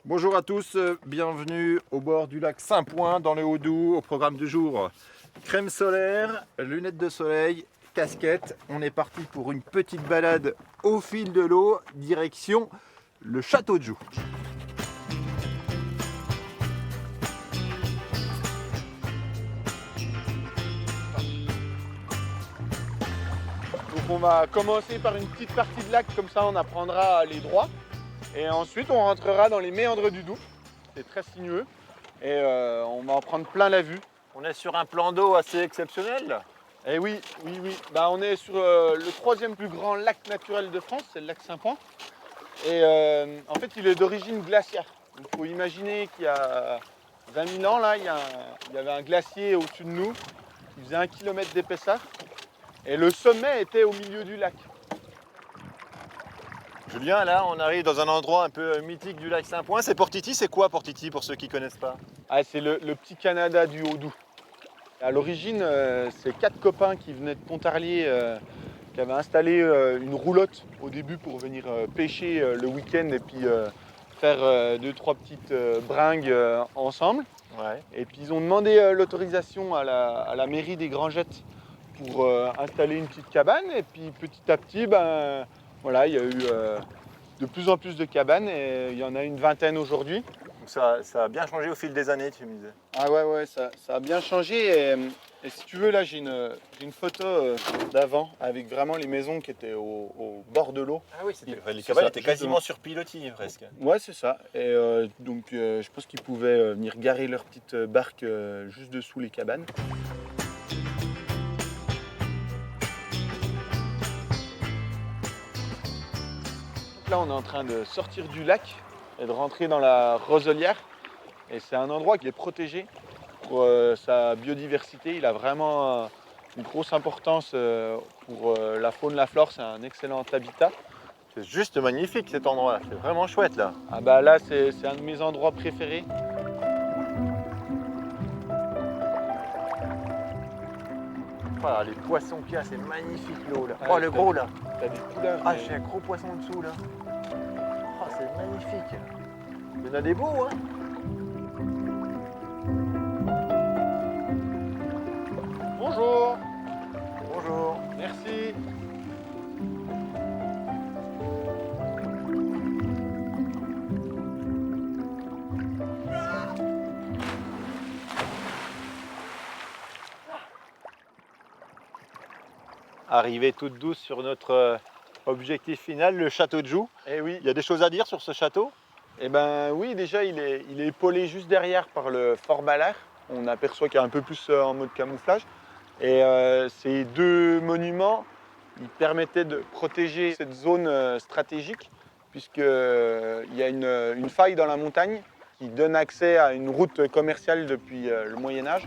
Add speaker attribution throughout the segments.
Speaker 1: Bonjour à tous, bienvenue au bord du lac Saint-Point dans le Haut-Doubs. Au programme du jour, crème solaire, lunettes de soleil, casquette. On est parti pour une petite balade au fil de l'eau, direction le château de Joux.
Speaker 2: Donc on va commencer par une petite partie de lac, comme ça on apprendra les droits. Et ensuite on rentrera dans les méandres du Doubs. C'est très sinueux et on va en prendre plein la vue.
Speaker 1: On est sur un plan d'eau assez exceptionnel.
Speaker 2: Et oui. Bah, on est sur le troisième plus grand lac naturel de France, c'est le lac Saint-Point. Et en fait il est d'origine glaciaire. Il faut imaginer qu'il y a 20 000 ans, là, il y avait un glacier au-dessus de nous qui faisait 1 km d'épaisseur. Et le sommet était au milieu du lac.
Speaker 1: Julien, là on arrive dans un endroit un peu mythique du lac Saint-Point. C'est Port-Iti. C'est quoi Port-Iti pour ceux qui ne connaissent pas?
Speaker 2: Ah, c'est le petit Canada du Haut-Doubs. À l'origine, c'est 4 copains qui venaient de Pontarlier, qui avaient installé une roulotte au début pour venir pêcher le week-end et puis faire 2-3 petites bringues ensemble.
Speaker 1: Ouais.
Speaker 2: Et puis ils ont demandé l'autorisation à la mairie des Grangettes pour installer une petite cabane. Et puis petit à petit, voilà, il y a eu de plus en plus de cabanes et il y en a une vingtaine aujourd'hui.
Speaker 1: Donc ça a bien changé au fil des années, tu me disais.
Speaker 2: Ah ouais, ça a bien changé. Et si tu veux, là, j'ai une photo d'avant avec vraiment les maisons qui étaient au bord de l'eau.
Speaker 1: Ah oui, les
Speaker 2: c'est
Speaker 1: cabanes
Speaker 2: ça,
Speaker 1: étaient
Speaker 2: justement.
Speaker 1: quasiment sur pilotis presque.
Speaker 2: Ouais, c'est ça. Et donc, je pense qu'ils pouvaient venir garer leur petite barque juste dessous les cabanes. Donc là, on est en train de sortir du lac et de rentrer dans la roselière. Et c'est un endroit qui est protégé pour sa biodiversité. Il a vraiment une grosse importance pour la faune, la flore. C'est un excellent habitat.
Speaker 1: C'est juste magnifique cet endroit, c'est vraiment chouette là.
Speaker 2: Ah bah là, c'est un de mes endroits préférés.
Speaker 1: Voilà, les poissons qu'il y a, c'est magnifique l'eau là.
Speaker 2: Ah,
Speaker 1: Oh le gros là.
Speaker 2: T'as des poulains.
Speaker 1: Ah,
Speaker 2: mais-
Speaker 1: j'ai un gros poisson en dessous là. Oh, c'est magnifique. Il y en a des beaux, hein.
Speaker 2: Bonjour.
Speaker 1: Bonjour.
Speaker 2: Merci.
Speaker 1: Arrivée toute douce sur notre objectif final, le château de Joux.
Speaker 2: Eh oui.
Speaker 1: Il y a des choses à dire sur ce château?
Speaker 2: Eh ben oui, déjà il est épaulé juste derrière par le Fort Ballard. On aperçoit qu'il est un peu plus en mode camouflage. Et ces deux monuments, ils permettaient de protéger cette zone stratégique, puisqu'il y a une faille dans la montagne qui donne accès à une route commerciale depuis le Moyen-Âge.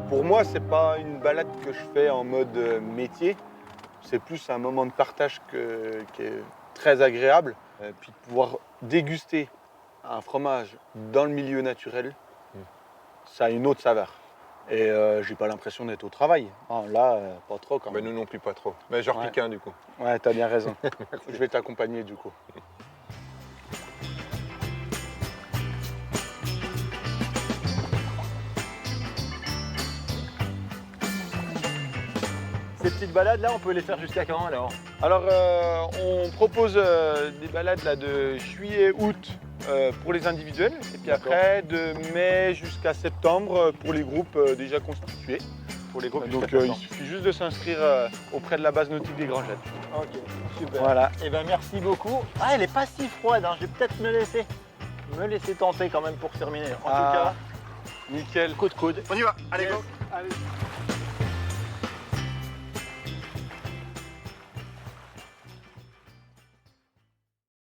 Speaker 2: Pour moi, c'est pas une balade que je fais en mode métier. C'est plus un moment de partage qui est très agréable. Et puis de pouvoir déguster un fromage dans le milieu naturel, ça a une autre saveur. Et j'ai pas l'impression d'être au travail. Ah, là, pas trop quand même.
Speaker 3: Nous non plus pas trop. Mais genre
Speaker 2: Ouais.
Speaker 3: piquant du coup.
Speaker 2: Ouais, t'as bien raison. Je vais t'accompagner du coup.
Speaker 1: Ces petites balades là, on peut les faire jusqu'à quand alors?
Speaker 2: Alors, on propose des balades là, de juillet-août pour les individuels. Et puis après, de mai jusqu'à septembre pour les groupes déjà constitués.
Speaker 1: Pour les groupes
Speaker 2: Donc
Speaker 1: jusqu'à
Speaker 2: il
Speaker 1: quand?
Speaker 2: suffit juste de s'inscrire auprès de la base nautique des Grangettes.
Speaker 1: Ok, super.
Speaker 2: Voilà.
Speaker 1: Et ben merci beaucoup. Ah, elle est pas si froide, hein. Je vais peut-être me laisser tenter quand même pour terminer. En tout cas,
Speaker 2: Nickel.
Speaker 1: coup de coude. On y va, allez
Speaker 2: Yes.
Speaker 1: go.
Speaker 2: Allez.